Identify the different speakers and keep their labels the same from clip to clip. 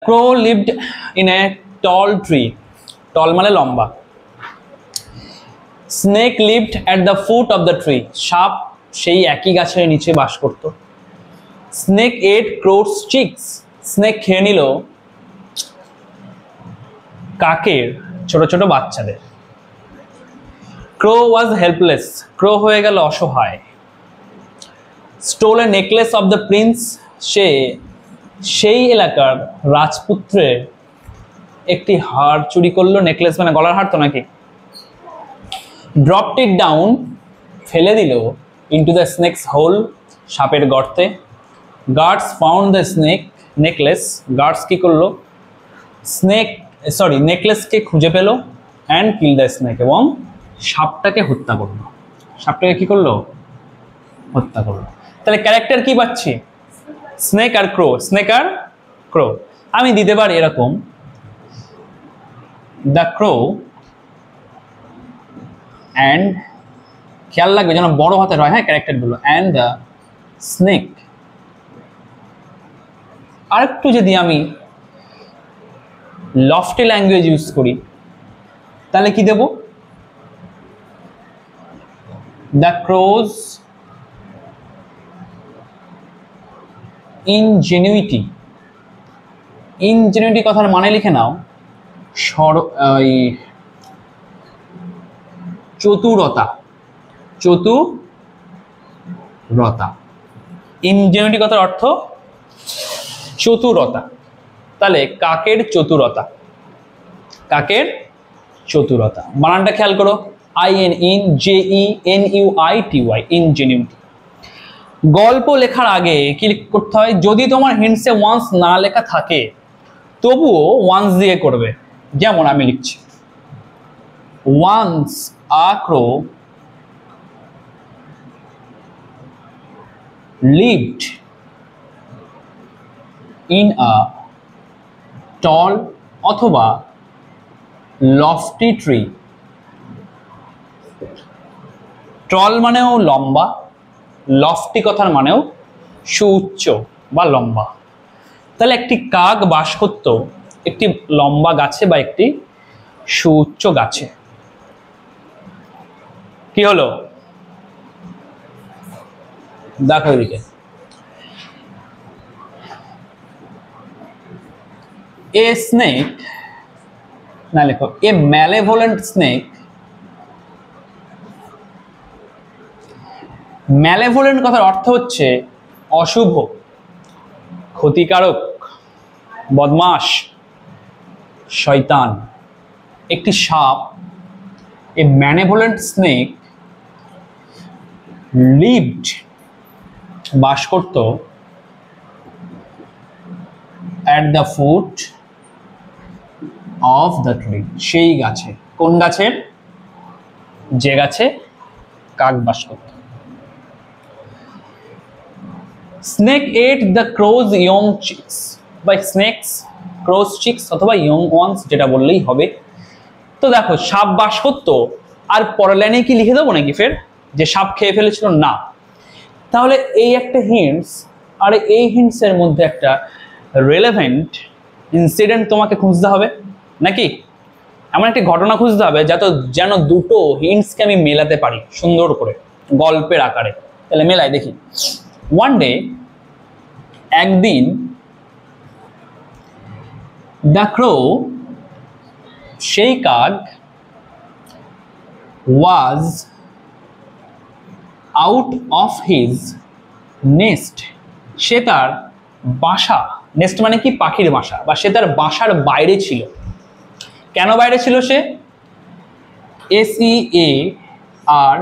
Speaker 1: crow lived in a tall tree. Tall মানে লম্বা. Snake lived at the foot of the tree. সাপ সেই একই গাছের নিচে বাস করত. Snake ate crow's chicks. Snake খেয়ে নিল কাকের ছোট ছোট বাচ্চাদের. Crow was helpless. Crow হয়ে গেল অসহায়. Stole a necklace of the prince. সে সেই এলাকার রাজপুত্রের একটি হার চুরি করলো. নেকলেস মানে গলার হার তো নাকি. Dropped it down. ফেলে দিল into the snake's hole. সাপের গর্তে. Guards found the snake necklace. Guards কি করলো নেকলেসকে খুঁজে পেল and killed the snake. এবং সাপটাকে হত্যা করলো. সাপটাকে কি করলো? হত্যা করলো. তাহলে ক্যারেক্টার কি পাচ্ছি? স্নেক আর ক্রো. স্নেক আর ক্রো. আমি দিতে পারি এরকম, দ্য ক্রো অ্যান্ড, খেয়াল লাগবে যেন বড় হাতের হয়, হ্যাঁ, ক্যারেক্টারগুলো, অ্যান্ড দ্য স্নেক। আরেকটু যদি আমি লফটি ল্যাঙ্গুয়েজ ইউজ করি তাহলে কি দেব? The crow's ingenuity. ইনজেনুইটি কথার মানে লিখে নাও চতুরতা। চতুরতা। ইনজেনুইটি কথার অর্থ চতুরতা। তাহলে কাকের চতুরতা। কাকের চতুরতা। বানানটা খেয়াল করো, INJENUITY, ইনজেনুইটি। গল্প লেখার আগে কি করতে হয়? যদি তোমার হিন্টসে ওয়ান্স না লেখা থাকে তবুও ওয়ান্স দিয়ে করবে। যেমন আমি লিখছি, once a crow lived in a tall অথবা lofty tree। টল মানেও লম্বা, লফটি কথার মানেও সুউচ্চ বা লম্বা। তাহলে একটি কাক বাস করত একটি লম্বা গাছে বা একটি সুউচ্চ গাছে। কি হলো? দেখো এদিকে, এ স্নেক, না লেখো এ ম্যালেভোলেন্ট স্নেক। ম্যালেভোলেন্ট কথার অর্থ হচ্ছে অশুভ, ক্ষতিকারক, বদমাশ, শয়তান। একটি সাপ, এ ম্যালেভোলেন্ট স্নেক লিভড বাস করত at the foot of the tree, সেই গাছে। কোন গাছের? যে গাছে কাক বাস করত। Snake ate the crow's young chicks, by snakes, crow's chicks অথবা young ones যেটা বললেই হবে। তো দেখো সাপ বাস করতো, আর পরের লাইনে কি লিখে দেবো নাকি ফের যে সাপ খেয়ে ফেলেছিল? না। তাহলে এই একটা হিন্টস, আর এই হিন্টসের মধ্যে একটা রেলেভেন্ট ইনসিডেন্ট তোমাকে খুঁজতে হবে নাকি? এমন একটি ঘটনা খুঁজতে হবে যাতে যেন দুটো হিন্টসকে আমি মেলাতে পারি সুন্দর করে গল্পের আকারে। তাহলে মেলাই দেখি। ওয়ান ডে, একদিন, দ্য ক্রো, সেই কাক, was out of his nest, সে তার বাসা, নেস্ট মানে কি? পাখির বাসা, বা সে তার বাসার বাইরে ছিল। কেন বাইরে ছিল সে?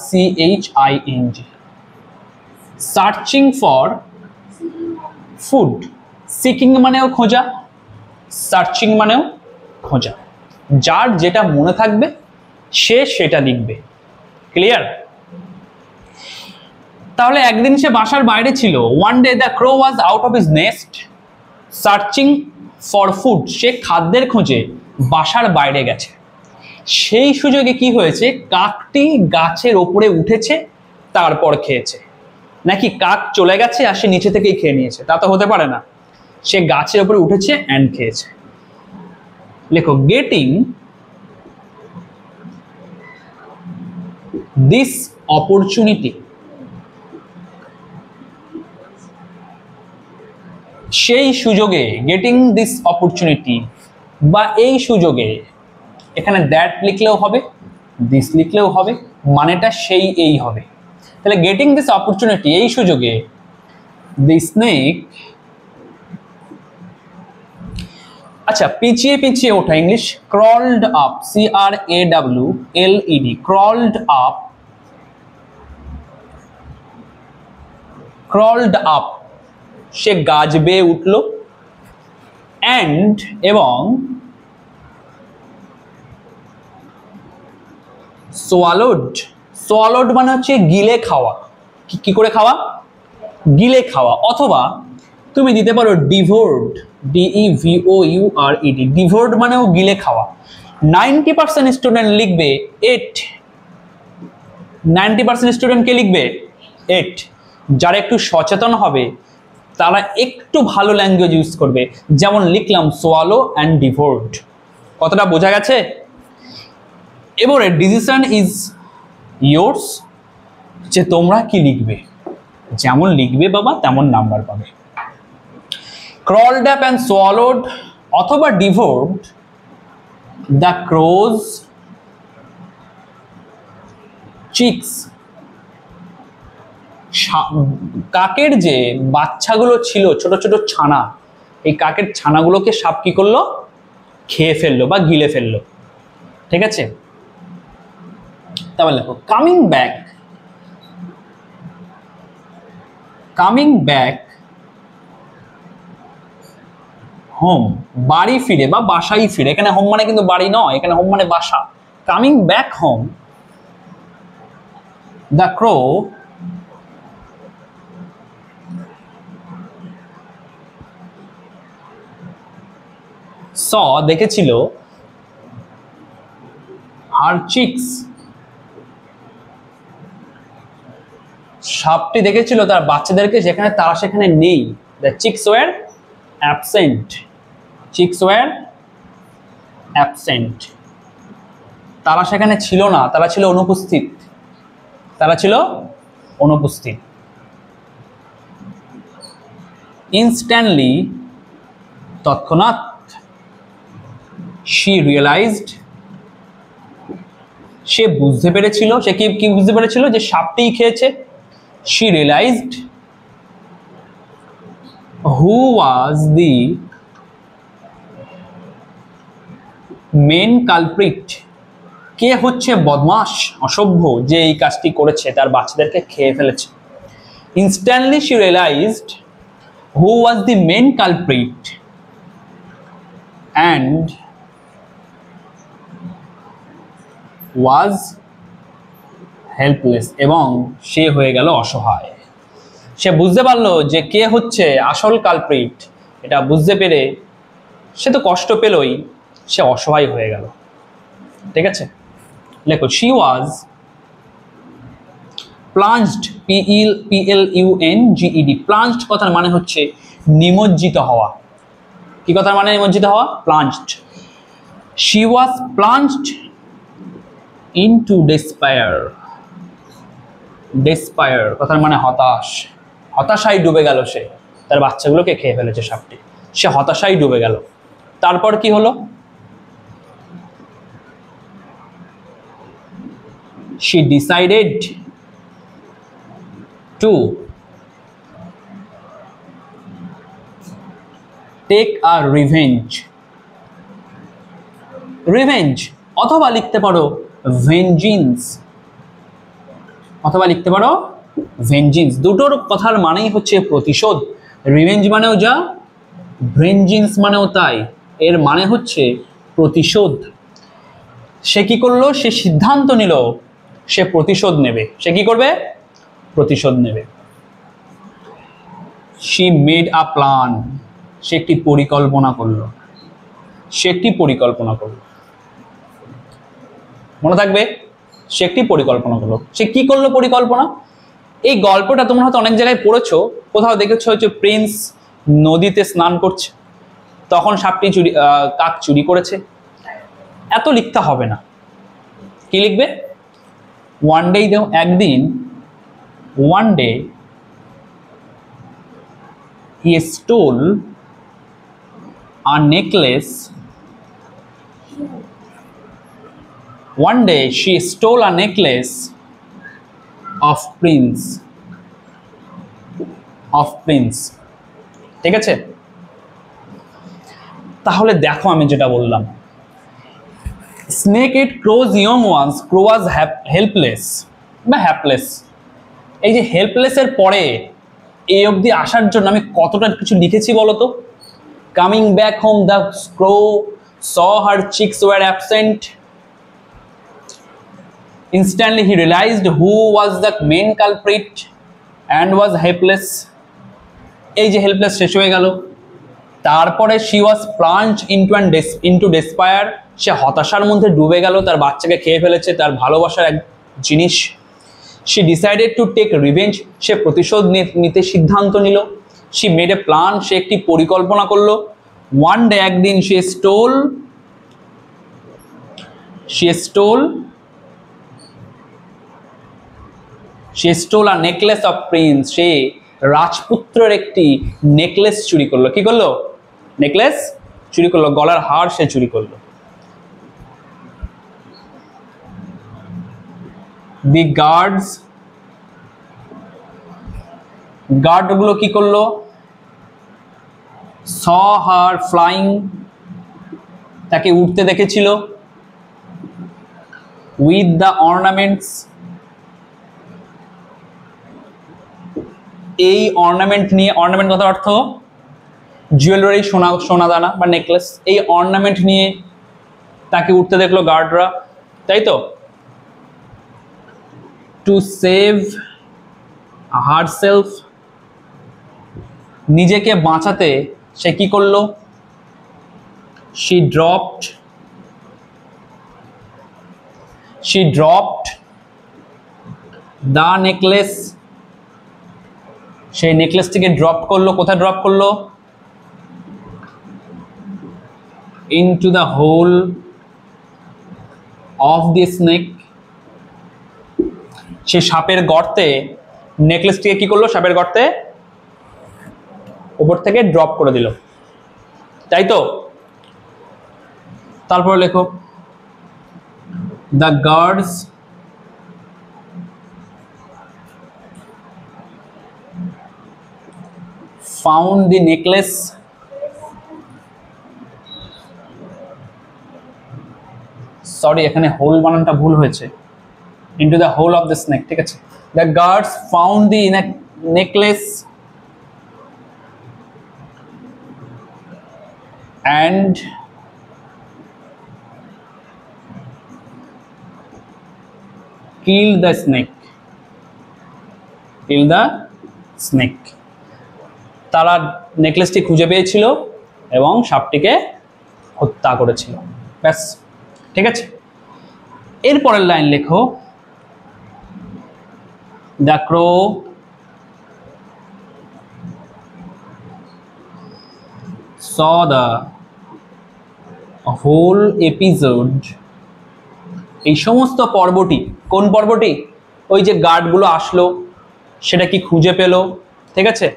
Speaker 1: SEARCHING, searching for food. Seeking মানেও খোঁজা, সার্চিং মানেও খোঁজা। যার যেটা মনে থাকবে সে সেটা লিখবে। ক্লিয়ার? তাহলে একদিন সে বাসার বাইরে ছিল। One day the crow was out of his nest searching for food, সে খাদ্যের খোঁজে বাসার বাইরে গেছে। সেই সুযোগে কি হয়েছে? কাকটি গাছের ওপরে উঠেছে, তারপর খেয়েছে। নাকি কাক চলে গেছে আর সে নিচে থেকেই খেয়ে নিয়েছে? তা তো হতে পারে না। সে গাছের উপরে উঠেছে অ্যান্ড খেয়েছে। লেখো গেটিং দিস অপরচুনিটি, সেই সুযোগে, গেটিং দিস অপরচুনিটি বা এই সুযোগে, এখানে দ্যাট লিখলেও হবে, দিস লিখলেও হবে, মানেটা সেই এই হবে। তাহলে গেটিং দিস অপরচুনিটি, এই সুযোগে, দি স্নেক, আচ্ছা পিছিয়ে পিছিয়ে ওঠা English, crawled up, CRAWLED, crawled up, crawled up, সে গাছ বেয়ে উঠল, অ্যান্ড এবং সোয়ালোড, সোয়ালোড মানে হচ্ছে গিলে খাওয়া, কি করে খাওয়া, গিলে খাওয়া, অথবা তুমি দিতে পারো ডিভোর্ড, DEVOURED, ডিভোর্ড মানেও গিলে খাওয়া। 90% স্টুডেন্ট লিখবে এট, 90% স্টুডেন্ট কে লিখবে এট। যারা একটু সচেতন হবে তারা একটু ভালো ল্যাঙ্গুয়েজ ইউজ করবে, যেমন লিখলাম সোয়ালো অ্যান্ড ডিভোর্ড। কতটা বোঝা গেছে? এবারে ডিসিশন ইজ ইয়োর্স, যে তোমরা কি লিখবে, যেমন লিখবে বাবা তেমন নাম্বার পাবে। crawled up and swallowed অথবা devoured the crow's chicks, কাকের যে বাচ্চাগুলো ছিল, ছোট ছোট ছানা, এই কাকের ছানাগুলোকে সাপ কি করলো, খেয়ে ফেললো বা গিলে ফেললো। ঠিক আছে, তাহলে দেখো coming back, coming back home, বাড়ি ফিরে বা বাসায় ফিরে, এখানে হোম মানে কিন্তু বাড়ি নয়, এখানে হোম মানে বাসা। Coming back home the crow saw, দেখেছিল, হার চিক্স, সাপটি দেখেছিল তার বাচ্চাদেরকে, যেখানে তারা সেখানে নেই। The chicks were absent, chicks were absent, তারা সেখানে ছিল না, তারা ছিল অনুপস্থিত, তারা ছিল অনুপস্থিত। ইনস্ট্যান্টলি, তৎক্ষণাৎ, she realized, সে বুঝতে পেরেছিল, সে কি বুঝতে পেরেছিল, যে সাপটিই খেয়েছে। she realized who was the main culprit, কে হচ্ছে বদমাশ অসভ্য যে এই কাজটি করেছে, তার বাচ্চাদেরকে খেয়ে ফেলেছে। instantly she realized who was the main culprit and was helpless, এবং সে হয়ে গেল অসহায়। সে বুঝতে পারলো যে কে হচ্ছে আসল কালপ্রিট, এটা বুঝতে পেরে সে তো কষ্ট পেলই, সে অসহায় হয়ে গেল। ঠিক আছে, লেখো she was plunged, PLUNGED, plunged কথার মানে হচ্ছে নিমজ্জিত হওয়া। কি কথার মানে নিমজ্জিত হওয়া? plunged। she was plunged into despair, despair কথার মানে হতাশ, হতাশায় ডুবে গেল সে, তার বাচ্চাগুলোকে খেয়ে ফেলেছে সাপটি, সে হতাশায় ডুবে গেল। তারপর কি হলো? she decided to take a revenge, revenge অথবা লিখতে পারো vengeance, অথবা লিখতে পারো vengeance, দুটোর কথার মানেই হচ্ছে প্রতিশোধ। রিভেঞ্জ মানেও যা, ভেঞ্জিন্স মানেও তাই, এর মানে হচ্ছে প্রতিশোধ। সে কি করলো? সে সিদ্ধান্ত নিল সে প্রতিশোধ নেবে। সে কি করবে? প্রতিশোধ নেবে। she made a plan, সে একটি পরিকল্পনা করলো, সে একটি পরিকল্পনা করলো, মনে থাকবে, সে একটি পরিকল্পনা করলো। সে কি করলো পরিকল্পনা? এই গল্পটা তোমরা হয়তো অনেক জায়গায় পড়েছো, কোথাও দেখেছো হচ্ছে প্রিন্স নদীতে স্নান করছে, তখন সাপটি কাক চুরি করেছে। এত লিখতে হবে না, কি লিখবে? ওয়ান ডে, একদিন, one day he stole a necklace. One day she stole a necklace of prince. ঠিক আছে? তাহলে দেখো আমি যেটা বললাম, স্নেক এট ক্রোজ ইয়ং ওয়ান্স, ক্রো ওয়াজ হেল্পলেস বা হ্যাপলেস। এই যে হেল্পলেস এর পরে এই অবধি আসার জন্য আমি কতটা কিছু লিখেছি বলতো। Coming back home the crow saw her chicks were absent, instantly he realized who was the main culprit and was helpless. এই যে হেল্পলেস শেষ হয়ে গেল। তারপরে she was plunged into despair, সে হতাশার মধ্যে ডুবে গেল, তার বাচ্চাকে খেয়ে ফেলেছে, তার ভালোবাসার এক জিনিস। she decided to take revenge, সে প্রতিশোধ নিতে সিদ্ধান্ত নিল। she made a plan, সে একটি পরিকল্পনা করলো। one day, একদিন, she stole a necklace of prince, সে রাজপুত্রের একটি নেকলেস চুরি করলো। কি করলো? নেকলেস চুরি করলো, গলার হার সে চুরি করলো। the গার্ডগুলো কি করলো? saw her flying, তাকে উঠতে দেখেছিল। with the ornaments, এই অর্নামেন্ট নিয়ে, অর্নামেন্ট কথার অর্থ জুয়েলারি, সোনা দানা বা নেকলেস, এই অর্নামেন্ট নিয়ে তাকে উঠতে দেখলো গার্ডরা, তাই তো? টু সেভ হারসেলফ, নিজেকে বাঁচাতে সে কি করলো? she dropped the necklace, সেই নেকলেসটিকে ড্রপ করলো। কোথায় ড্রপ করলো? into the hole of the snake, সে সাপের গর্তে নেকলেসটিকে কি করলো? সাপের গর্তে উপর থেকে ড্রপ করে দিল, তাই তো? তারপর লেখো, the guards found the necklace, sorry এখানে হোল বানানটা ভুল হয়েছে, into the hole of the snake, ঠিক আছে? the guards found the necklace and killed the snake. তারা নেকলেসটি খুঁজে পেয়েছিল এবং সাপটিকে হত্যা করেছিল। ব্যাস, ঠিক আছে? এরপরের লাইন লেখো, the crow saw the whole episode, এই সমস্ত পর্বটি, কোন পর্বটি? ওই যে গার্ডগুলো আসলো, সেটা কি খুঁজে পেল, ঠিক আছে?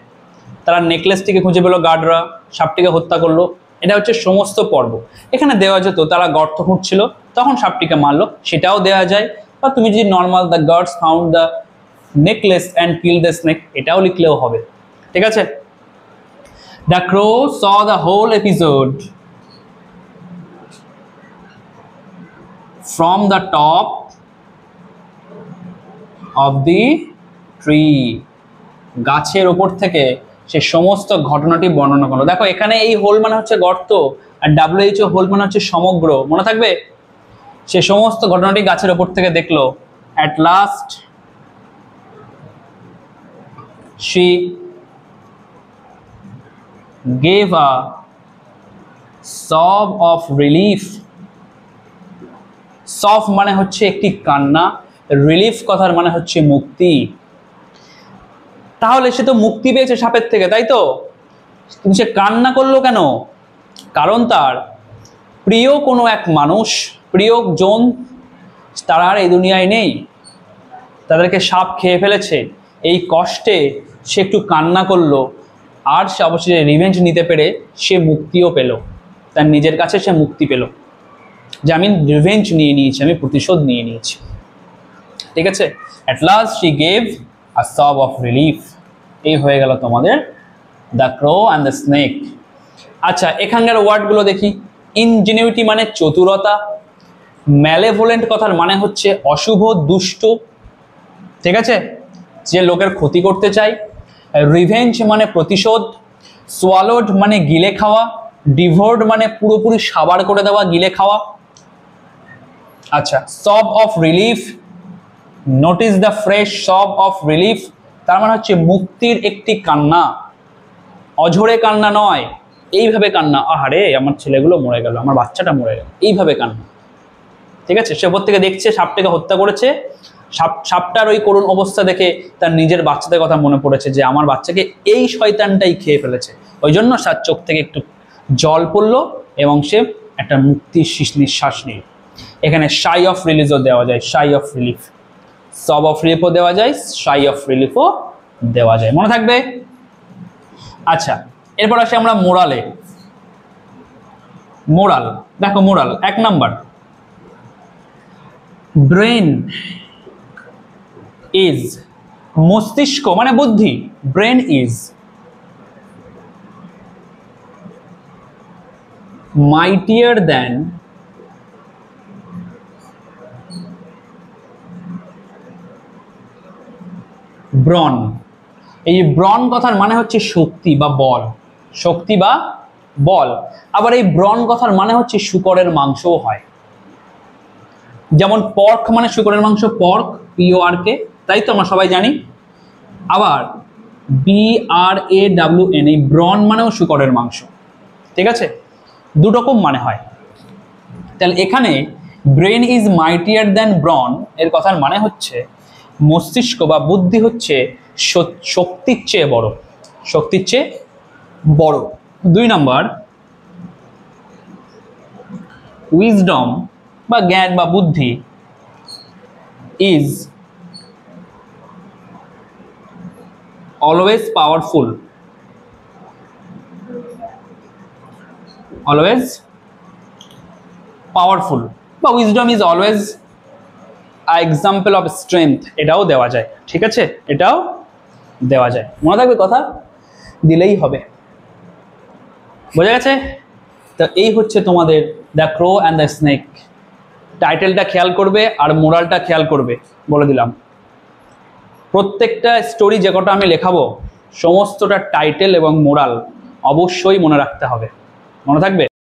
Speaker 1: তারা নেকলেসটিকে খুঁজে পেল, গার্ডরা সাপটিকে হত্যা করলো, এটা হচ্ছে সমস্ত পর্ব। এখানে দেওয়া যেত তারা গর্ত খুঁড়ছিল, তখন সাপটিকে মারলো, সেটাও দেওয়া যায়। বা তুমি যদি normal the guards found the necklace and kill the snake, এটাও লিখলেও হবে, ঠিক আছে? The crow saw the whole episode from the top of the tree, গাছের ওপর থেকে সে সমস্ত ঘটনাটি বর্ণনা করলো। দেখো এখানে এই হোল মানে হচ্ছে গর্ত, আর WHO হোল মানে হচ্ছে সমগ্র, মনে থাকবে? সে সমস্ত ঘটনাটি গাছের ওপর থেকে দেখলো। at last she gave a sob of relief, সফ মানে হচ্ছে একটি কান্না, রিলিফ কথার মানে হচ্ছে মুক্তি। তাহলে সে তো মুক্তি পেয়েছে সাপের থেকে, তাই তো? কিন্তু সে কান্না করলো কেন? কারণ তার প্রিয় কোনো এক মানুষ, প্রিয়জন তারা আর এই দুনিয়ায় নেই, তাদেরকে সাপ খেয়ে ফেলেছে। এই কষ্টে সে একটু কান্না করলো, আর সে অবশেষে রিভেঞ্জ নিতে পেরে সে মুক্তিও পেল, তার নিজের কাছে সে মুক্তি পেল যে আমি রিভেঞ্জ নিয়ে নিয়েছি, আমি প্রতিশোধ নিয়ে নিয়েছি। ঠিক আছে, at last she gave a sob of relief. এই হয়ে গেল তোমাদের the crow and the snake. আচ্ছা, এখানকার ওয়ার্ডগুলো দেখি। ইনজেনিউইটি মানে চতুরতা, ম্যালেভোলেন্ট কথার মানে হচ্ছে অশুভ, দুষ্ট, ঠিক আছে, যে লোকের ক্ষতি করতে চায়। রিভেঞ্জ মানে প্রতিশোধ, সোয়ালোড মানে গিলে খাওয়া, ডিভোর্ড মানে পুরোপুরি সাবার করে দেওয়া, গিলে খাওয়া। আচ্ছা, সব of relief, notice the fresh সব অফ রিলিফ, তার মানে হচ্ছে মুক্তির একটি কান্না, অঝরে কান্না নয়, এইভাবে কান্না, আহারে আমার ছেলেগুলো মরে গেল, আমার বাচ্চাটা মরে গেল, এইভাবে কান্না। ঠিক আছে, সে প্রত্যেকে দেখছে সাপটাকে হত্যা করেছে, সাপটার ওই করুণ অবস্থা দেখে তার নিজের বাচ্চাদের কথা মনে পড়েছে যে আমার বাচ্চাকে এই শয়তানটাই খেয়ে ফেলেছে, ওই জন্য তার চোখ থেকে একটু জল পড়লো এবং সে একটা মুক্তির নিঃশ্বাস নিল। এখানে শাই অফ রিলিফও দেওয়া যায়, শাই অফ রিলিফ, সব অফ রিলিফও দেওয়া যায়, শাই অফ রিলিফও দেওয়া যায়, মনে থাকবে। আচ্ছা, এরপর আসি আমরা মোরালে। মোরাল দেখো, মোরাল 1 নাম্বার, ব্রেন ইজ, মস্তিষ্ক মানে বুদ্ধি, ব্রেন ইজ মাইটিয়ার দ্যান ব্রন। এই ব্রন কথার মানে হচ্ছে শক্তি বা বল, শক্তি বা বল। আবার এই ব্রন কথার মানে হচ্ছে শূকরের মাংসও হয়, যেমন পর্ক মানে শূকরের মাংস, পর্ক PORK, তাই তো আমরা সবাই জানি। আবার BRAWN, এই ব্রন মানেও শূকরের মাংস, ঠিক আছে, দুরকম মানে হয়। তাহলে এখানে ব্রেন ইজ মাইটিয়ার দ্যান ব্রন এর কথার মানে হচ্ছে মস্তিষ্ক বা বুদ্ধি হচ্ছে শক্তির চেয়ে বড়, শক্তির চেয়ে বড়। 2 নাম্বার, উইজডম বা জ্ঞান বা বুদ্ধি is always powerful, always powerful, বা wisdom is always a example of strength, এটাও দেওয়া যায়, ঠিক আছে, এটাও দেওয়া যায়, মনে থাকবে কথা, দিলেই হবে, বোঝা গেছে? তো এই হচ্ছে তোমাদের the crow and the snake. টাইটেলটা খেয়াল করবে আর মোরালটা খেয়াল করবে, বলে দিলাম। প্রত্যেকটা স্টোরি যে কটা আমি লেখাবো সমস্তটা টাইটেল এবং মোরাল অবশ্যই মনে রাখতে হবে, মনে থাকবে।